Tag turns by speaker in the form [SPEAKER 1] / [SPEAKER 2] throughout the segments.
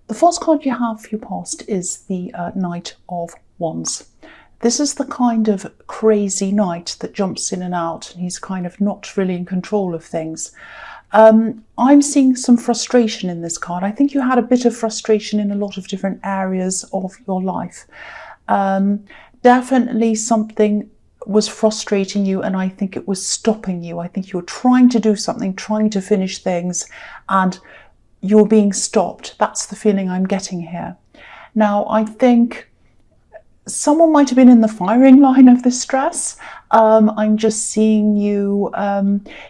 [SPEAKER 1] The first card you have for your past is the Knight of Wands. This is the kind of crazy knight that jumps in and out, and he's kind of not really in control of things. I'm seeing some frustration in this card. I think you had a bit of frustration in a lot of different areas of your life. Definitely something was frustrating you, and I think it was stopping you. I think you were trying to do something, trying to finish things, and you're being stopped. That's the feeling I'm getting here. Now, I think someone might have been in the firing line of this stress. I'm just seeing you,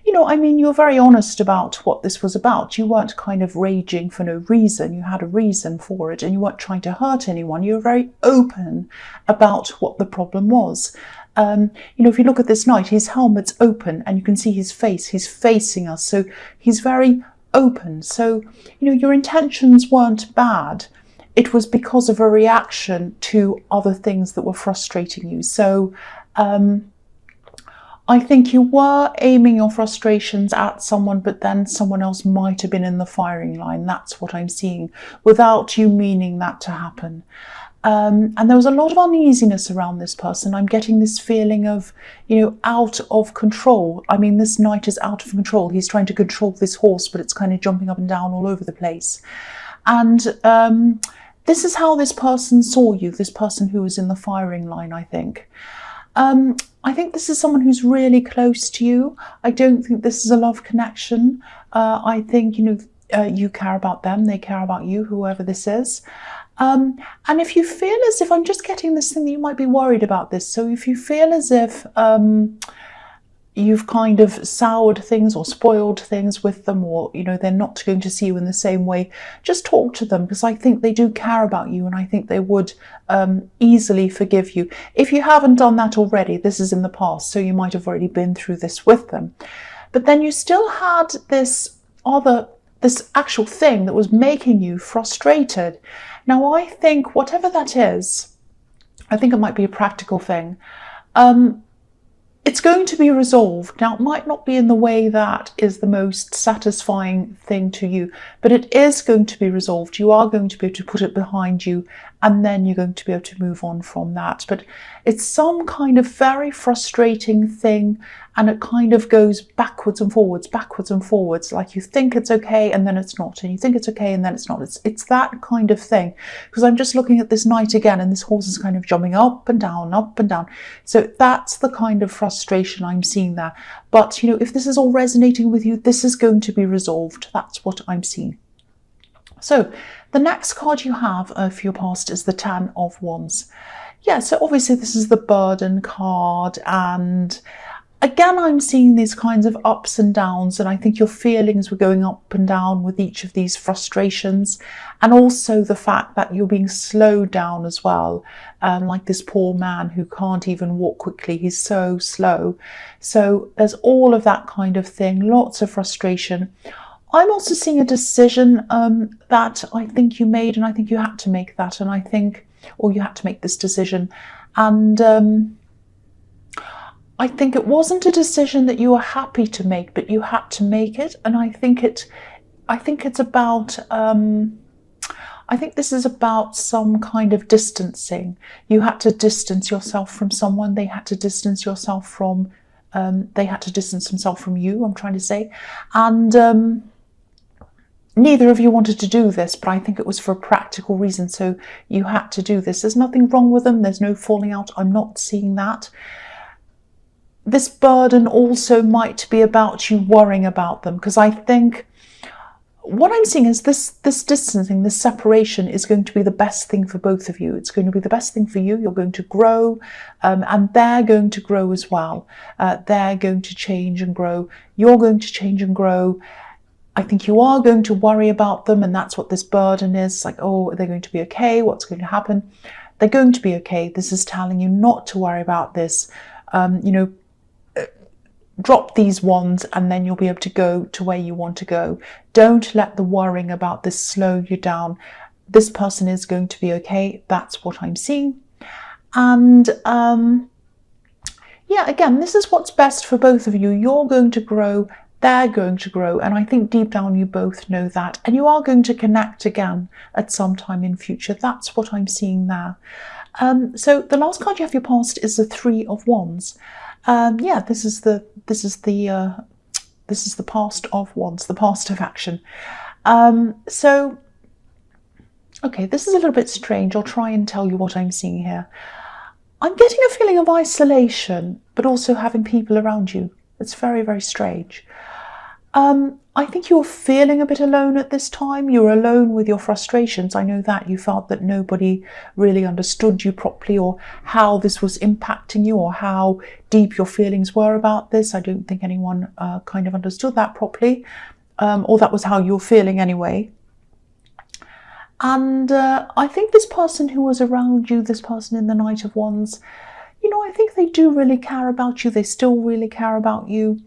[SPEAKER 1] you were very honest about what this was about. You weren't kind of raging for no reason. You had a reason for it, and you weren't trying to hurt anyone. You were very open about what the problem was. If you look at this knight, his helmet's open and you can see his face. He's facing us, so he's very open. So, your intentions weren't bad. It was because of a reaction to other things that were frustrating you. So I think you were aiming your frustrations at someone, but then someone else might have been in the firing line. That's what I'm seeing, without you meaning that to happen. And there was a lot of uneasiness around this person. I'm getting this feeling of, out of control. I mean, this knight is out of control. He's trying to control this horse, but it's kind of jumping up and down all over the place. And this is how this person saw you, this person who was in the firing line, I think. I think this is someone who's really close to you. I don't think this is a love connection. I think, you care about them, they care about you, whoever this is. And if you feel as if, I'm just getting this thing that you might be worried about this. So if you feel as if you've kind of soured things or spoiled things with them, or, they're not going to see you in the same way, just talk to them, because I think they do care about you, and I think they would easily forgive you. If you haven't done that already, this is in the past, so you might have already been through this with them. But then you still had this actual thing that was making you frustrated. Now, I think whatever that is, I think it might be a practical thing. It's going to be resolved. Now, it might not be in the way that is the most satisfying thing to you, but it is going to be resolved. You are going to be able to put it behind you, and then you're going to be able to move on from that. But it's some kind of very frustrating thing, and it kind of goes backwards and forwards, like you think it's okay and then it's not, and you think it's okay and then it's not. It's that kind of thing, because I'm just looking at this knight again, and this horse is kind of jumping up and down, up and down. So that's the kind of frustration I'm seeing there. But, if this is all resonating with you, this is going to be resolved. That's what I'm seeing. So the next card you have for your past is the Ten of Wands. Yeah, so obviously this is the burden card, and again, I'm seeing these kinds of ups and downs, and I think your feelings were going up and down with each of these frustrations, and also the fact that you're being slowed down as well, like this poor man who can't even walk quickly. He's so slow. So there's all of that kind of thing, lots of frustration. I'm also seeing a decision that I think you made, and I think you had to make that, or you had to make this decision. And I think it wasn't a decision that you were happy to make, but you had to make it. And I think it's about, I think this is about some kind of distancing. You had to distance yourself from someone. They had to distance yourself from, they had to distance themselves from you, I'm trying to say. And neither of you wanted to do this, but I think it was for a practical reason. So you had to do this. There's nothing wrong with them. There's no falling out. I'm not seeing that. This burden also might be about you worrying about them, because I think what I'm seeing is this distancing, this separation is going to be the best thing for both of you. It's going to be the best thing for you. You're going to grow, and they're going to grow as well. They're going to change and grow. You're going to change and grow. I think you are going to worry about them, and that's what this burden is. It's like, oh, are they going to be okay? What's going to happen? They're going to be okay. This is telling you not to worry about this. Drop these wands, and then you'll be able to go to where you want to go. Don't let the worrying about this slow you down. This person is going to be okay. That's what I'm seeing. And yeah, again, this is what's best for both of you. You're going to grow. they're going to grow. And I think deep down you both know that. And you are going to connect again at some time in future. That's what I'm seeing there. So the last card you have your past is the Three of Wands. Yeah, this is the past of Wands, the past of action. So, okay, this is a little bit strange. I'll try and tell you what I'm seeing here. I'm getting a feeling of isolation, but also having people around you. It's very, very strange. I think you're feeling a bit alone at this time. You're alone with your frustrations. I know that you felt that nobody really understood you properly, or how this was impacting you, or how deep your feelings were about this. I don't think anyone kind of understood that properly, or that was how you're feeling anyway. And I think this person who was around you, this person in the Knight of Wands, you know, I think they do really care about you. They still really care about you.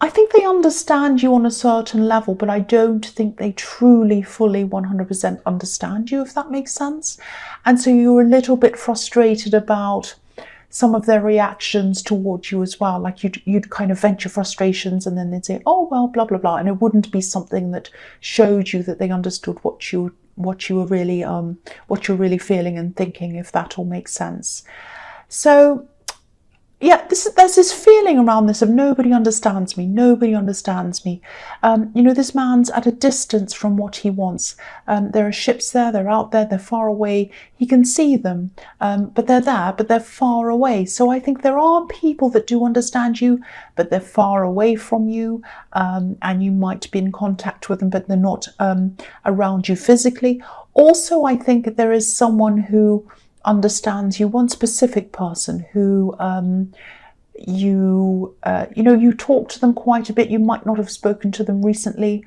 [SPEAKER 1] I think they understand you on a certain level, but I don't think they truly, fully, 100% understand you, if that makes sense. And so you're a little bit frustrated about some of their reactions towards you as well. Like you'd kind of vent your frustrations, and then they'd say, oh, well, blah, blah, blah. And it wouldn't be something that showed you that they understood what you were really feeling and thinking, if that all makes sense. So, yeah, there's this feeling around this of nobody understands me, nobody understands me. You know, this man's at a distance from what he wants. There are ships there, they're out there, they're far away. He can see them, but they're there, but they're far away. So I think there are people that do understand you, but they're far away from you, and you might be in contact with them, but they're not around you physically. Also, I think there is someone who understands you, one specific person who you know, you talk to them quite a bit. You might not have spoken to them recently,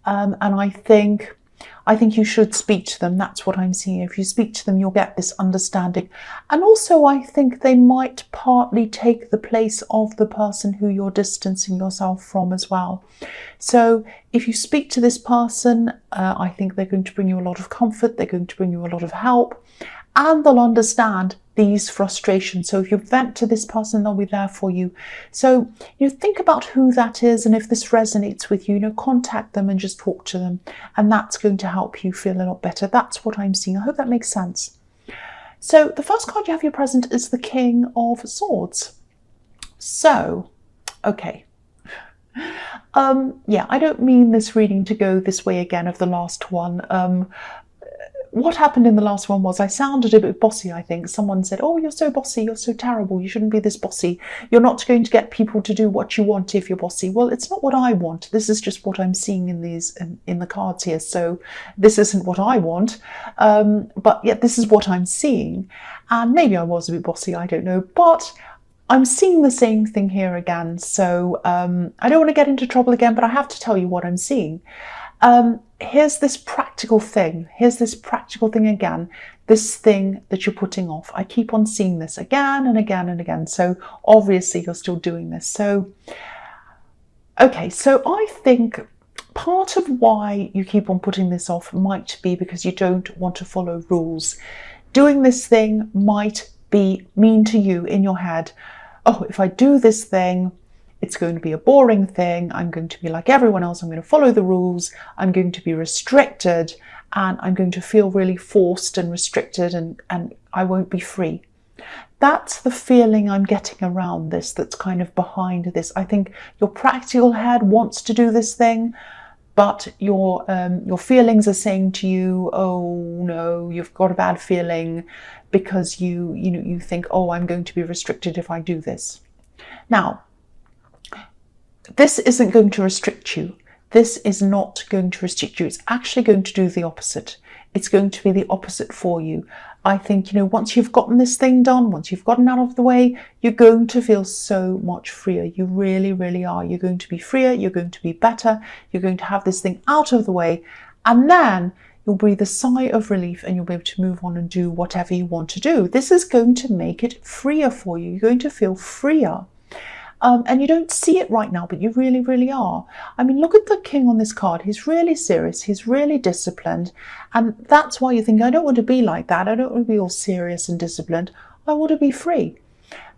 [SPEAKER 1] and I think you should speak to them. That's what I'm seeing. If you speak to them, you'll get this understanding. And also I think they might partly take the place of the person who you're distancing yourself from as well. So if you speak to this person, I think they're going to bring you a lot of comfort. They're going to bring you a lot of help. And they'll understand these frustrations. So if you vent to this person, they'll be there for you. So, you know, think about who that is, and if this resonates with you, you know, contact them and just talk to them. And that's going to help you feel a lot better. That's what I'm seeing. I hope that makes sense. So the first card you have here present is the King of Swords. So, okay. Yeah, I don't mean this reading to go this way again of the last one. What happened in the last one was I sounded a bit bossy, I think. Someone said, oh, you're so bossy, you're so terrible, you shouldn't be this bossy. You're not going to get people to do what you want if you're bossy. Well, it's not what I want. This is just what I'm seeing in the cards here. So this isn't what I want. But yet this is what I'm seeing. And maybe I was a bit bossy, I don't know. But I'm seeing the same thing here again. So I don't want to get into trouble again, but I have to tell you what I'm seeing. Here's this practical thing. Here's this practical thing again. This thing that you're putting off. I keep on seeing this again and again and again. So obviously you're still doing this. So, okay, so I think part of why you keep on putting this off might be because you don't want to follow rules. Doing this thing might be mean to you in your head. Oh, if I do this thing, it's going to be a boring thing. I'm going to be like everyone else. I'm going to follow the rules. I'm going to be restricted, and I'm going to feel really forced and restricted, and I won't be free. That's the feeling I'm getting around this, that's kind of behind this. I think your practical head wants to do this thing, but your feelings are saying to you, oh no, you've got a bad feeling, because you think, oh, I'm going to be restricted if I do this. Now, this isn't going to restrict you. This is not going to restrict you. It's actually going to do the opposite. It's going to be the opposite for you. I think, you know, once you've gotten this thing done, once you've gotten out of the way, you're going to feel so much freer. You really, really are. You're going to be freer. You're going to be better. You're going to have this thing out of the way. And then you'll breathe a sigh of relief, and you'll be able to move on and do whatever you want to do. This is going to make it freer for you. You're going to feel freer. And you don't see it right now, but you really, really are. I mean, look at the King on this card. He's really serious. He's really disciplined. And that's why you think, I don't want to be like that. I don't want to be all serious and disciplined. I want to be free.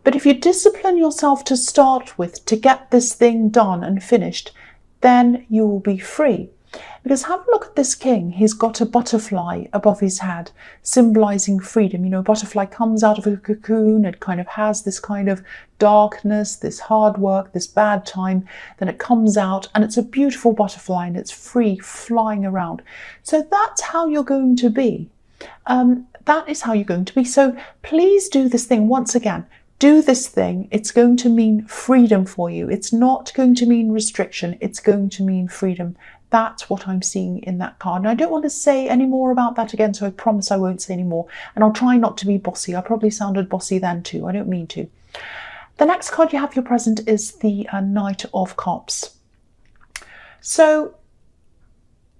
[SPEAKER 1] But if you discipline yourself to start with, to get this thing done and finished, then you will be free. Because have a look at this king. He's got a butterfly above his head, symbolizing freedom. You know, a butterfly comes out of a cocoon. It kind of has this kind of darkness, this hard work, this bad time. Then it comes out and it's a beautiful butterfly and it's free, flying around. So that's how you're going to be. That is how you're going to be. So please do this thing once again. Do this thing. It's going to mean freedom for you. It's not going to mean restriction. It's going to mean freedom. That's what I'm seeing in that card. And I don't want to say any more about that again, so I promise I won't say any more. And I'll try not to be bossy. I probably sounded bossy then too. I don't mean to. The next card you have your present is the Knight of Cups. So,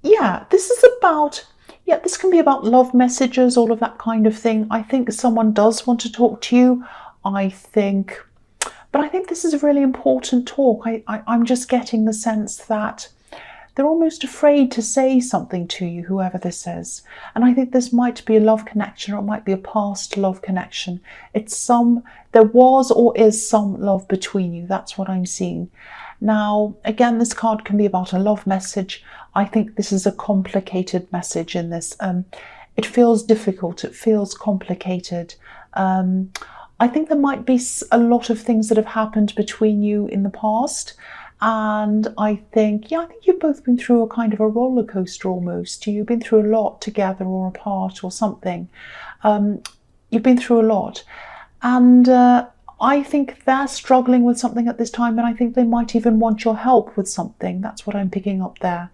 [SPEAKER 1] yeah, this is about... yeah, this can be about love messages, all of that kind of thing. I think someone does want to talk to you. But I think this is a really important talk. I'm just getting the sense that they're almost afraid to say something to you, whoever this is. And I think this might be a love connection, or it might be a past love connection. There was or is some love between you. That's what I'm seeing. Now, again, this card can be about a love message. I think this is a complicated message in this. It feels difficult. It feels complicated. I think there might be a lot of things that have happened between you in the past. And I think you've both been through a kind of a roller coaster almost. You've been through a lot together or apart or something. You've been through a lot. And I think they're struggling with something at this time, and I think they might even want your help with something. That's what I'm picking up there.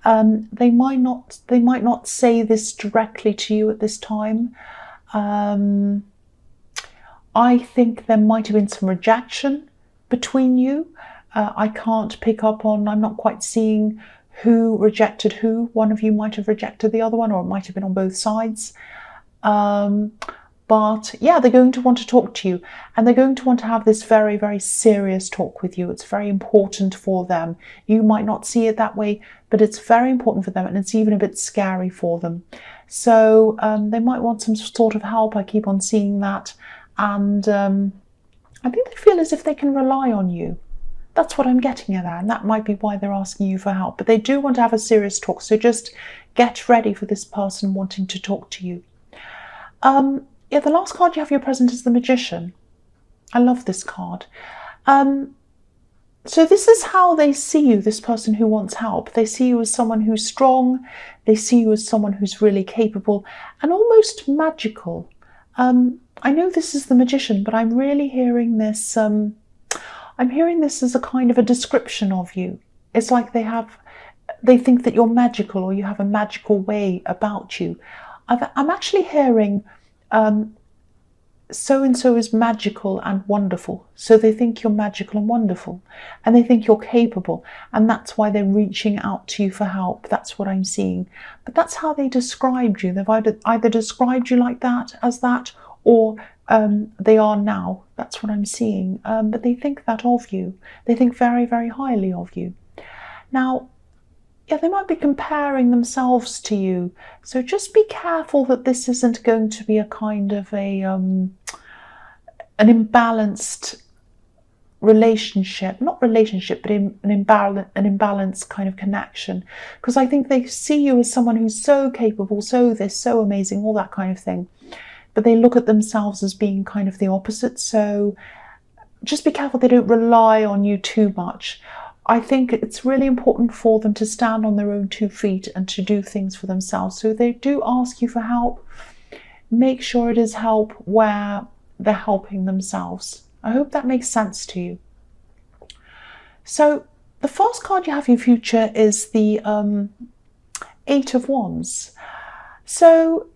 [SPEAKER 1] They might not say this directly to you at this time. I think there might have been some rejection between you. I can't pick up on, I'm not quite seeing who rejected who. One of you might have rejected the other one, or it might have been on both sides. But yeah, they're going to want to talk to you, and they're going to want to have this very, very serious talk with you. It's very important for them. You might not see it that way, but it's very important for them, and it's even a bit scary for them. So they might want some sort of help. I keep on seeing that. And I think they feel as if they can rely on you. That's what I'm getting at there, and that might be why they're asking you for help. But they do want to have a serious talk, so just get ready for this person wanting to talk to you. Yeah, the last card you have your present is the Magician. I love this card. So this is how they see you, this person who wants help. They see you as someone who's strong. They see you as someone who's really capable and almost magical. I know this is the Magician, but I'm really hearing this... I'm hearing this as a kind of a description of you. It's like they think that you're magical, or you have a magical way about you. I'm actually hearing so-and-so is magical and wonderful. So they think you're magical and wonderful, and they think you're capable, and that's why they're reaching out to you for help. That's what I'm seeing. But that's how they described you. They've either described you like that, as that, or they are now. That's what I'm seeing. But they think that of you. They think very, very highly of you. Now, yeah, they might be comparing themselves to you. So just be careful that this isn't going to be a kind of an imbalanced relationship. Not relationship, but an imbalanced kind of connection. Because I think they see you as someone who's so capable, so this, so amazing, all that kind of thing. But they look at themselves as being kind of the opposite. So just be careful they don't rely on you too much. I think it's really important for them to stand on their own 2 feet and to do things for themselves. So they do ask you for help. Make sure it is help where they're helping themselves. I hope that makes sense to you. So the first card you have in your future is the 8 of Wands. So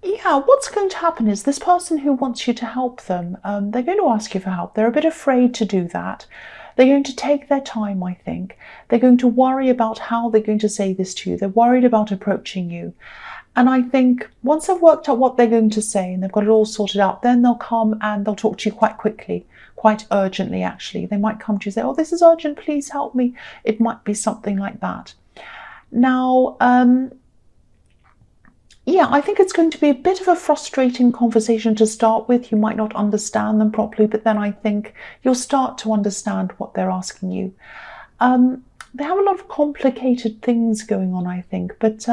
[SPEAKER 1] yeah, what's going to happen is this person who wants you to help them, they're going to ask you for help. They're a bit afraid to do that. They're going to take their time, I think. They're going to worry about how they're going to say this to you. They're worried about approaching you. And I think once they've worked out what they're going to say and they've got it all sorted out, then they'll come and they'll talk to you quite quickly, quite urgently, actually. They might come to you and say, oh, this is urgent, please help me. It might be something like that. Now, yeah, I think it's going to be a bit of a frustrating conversation to start with. You might not understand them properly, but then I think you'll start to understand what they're asking you. They have a lot of complicated things going on, I think, but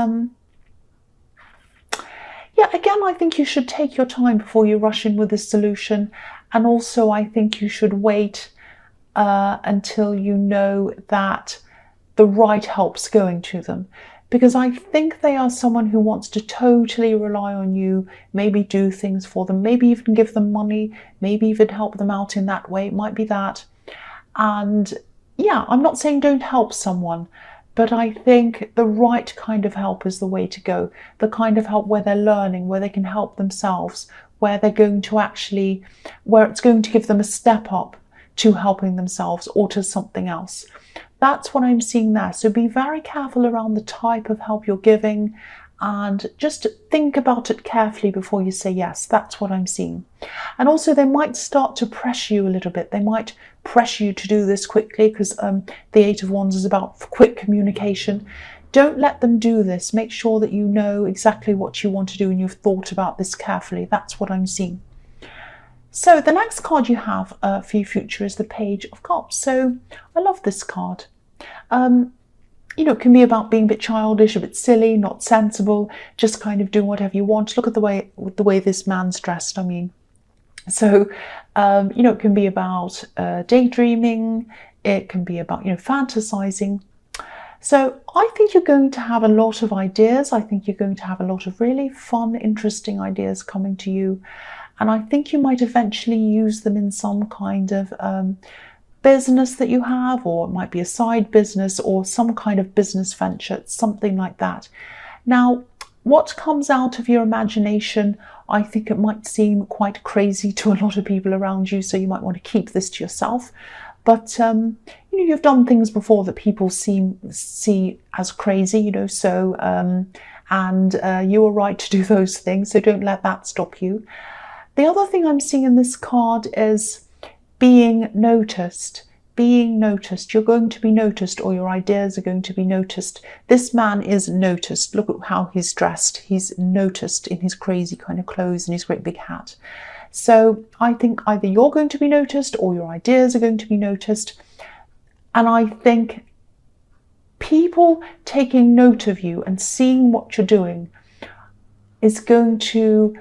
[SPEAKER 1] yeah, again, I think you should take your time before you rush in with this solution. And also, I think you should wait until you know that the right help's going to them. Because I think they are someone who wants to totally rely on you, maybe do things for them, maybe even give them money, maybe even help them out in that way. It might be that. And yeah, I'm not saying don't help someone, but I think the right kind of help is the way to go. The kind of help where they're learning, where they can help themselves, where they're going to actually, where it's going to give them a step up to helping themselves or to something else. That's what I'm seeing there. So be very careful around the type of help you're giving and just think about it carefully before you say yes. That's what I'm seeing. And also they might start to pressure you a little bit. They might pressure you to do this quickly because the Eight of Wands is about quick communication. Don't let them do this. Make sure that you know exactly what you want to do and you've thought about this carefully. That's what I'm seeing. So the next card you have for your future is the Page of Cups. So I love this card. You know, it can be about being a bit childish, a bit silly, not sensible, just kind of doing whatever you want. Look at the way this man's dressed, I mean. So, you know, it can be about daydreaming. It can be about, you know, fantasizing. So I think you're going to have a lot of ideas. I think you're going to have a lot of really fun, interesting ideas coming to you. And I think you might eventually use them in some kind of business that you have, or it might be a side business or some kind of business venture, something like that. Now, what comes out of your imagination, I think it might seem quite crazy to a lot of people around you, so you might want to keep this to yourself. But you know, you've done things before that people see as crazy, you know, so and you were right to do those things, so don't let that stop you. The other thing I'm seeing in this card is being noticed. Being noticed. You're going to be noticed, or your ideas are going to be noticed. This man is noticed. Look at how he's dressed. He's noticed in his crazy kind of clothes and his great big hat. So I think either you're going to be noticed or your ideas are going to be noticed. And I think people taking note of you and seeing what you're doing is going to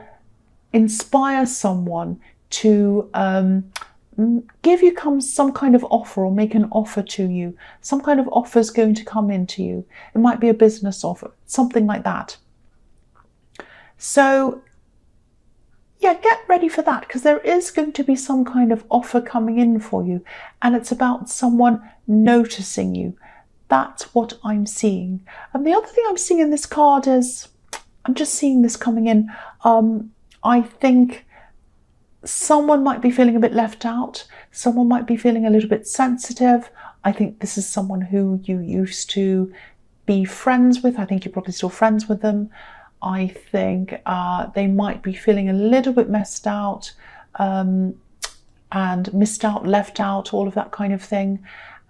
[SPEAKER 1] inspire someone to give you some kind of offer or make an offer to you. Some kind of offer is going to come into you. It might be a business offer, something like that. So yeah, get ready for that, because there is going to be some kind of offer coming in for you, and it's about someone noticing you. That's what I'm seeing. And the other thing I'm seeing in this card is, I'm just seeing this coming in. I think someone might be feeling a bit left out. Someone might be feeling a little bit sensitive. I think this is someone who you used to be friends with. I think you're probably still friends with them. I think they might be feeling a little bit messed out and missed out, left out, all of that kind of thing.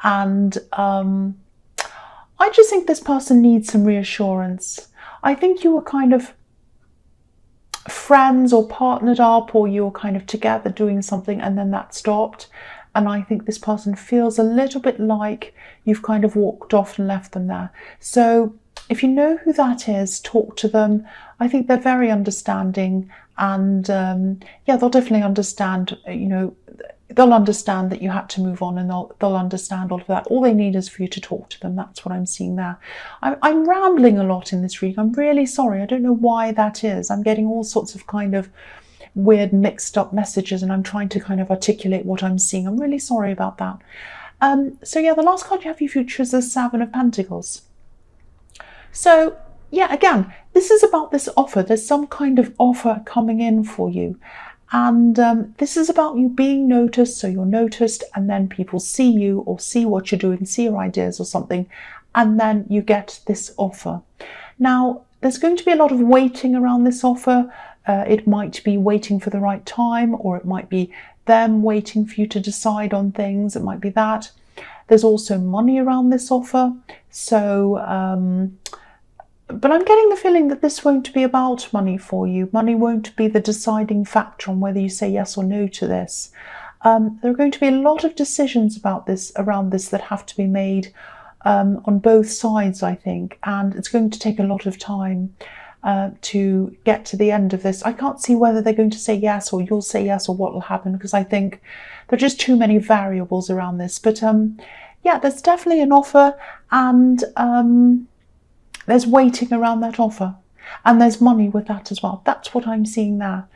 [SPEAKER 1] And I just think this person needs some reassurance. I think you were kind of friends or partnered up, or you were kind of together doing something and then that stopped. And I think this person feels a little bit like you've kind of walked off and left them there. So if you know who that is, talk to them. I think they're very understanding, and yeah, they'll definitely understand, you know, they'll understand that you had to move on, and they'll understand all of that. All they need is for you to talk to them. That's what I'm seeing there. I'm rambling a lot in this reading. I'm really sorry. I don't know why that is. I'm getting all sorts of kind of weird mixed up messages, and I'm trying to kind of articulate what I'm seeing. I'm really sorry about that. So yeah, the last card you have for your future is the Seven of Pentacles. So yeah, again, this is about this offer. There's some kind of offer coming in for you. And this is about you being noticed. So you're noticed, and then people see you or see what you're doing, see your ideas or something, and then you get this offer. Now, there's going to be a lot of waiting around this offer. It might be waiting for the right time, or it might be them waiting for you to decide on things. It might be that. There's also money around this offer. So But I'm getting the feeling that this won't be about money for you. Money won't be the deciding factor on whether you say yes or no to this. There are going to be a lot of decisions around this that have to be made on both sides, I think, and it's going to take a lot of time to get to the end of this. I can't see whether they're going to say yes or you'll say yes or what will happen, because I think there are just too many variables around this. But yeah, there's definitely an offer, and there's waiting around that offer, and there's money with that as well. That's what I'm seeing there.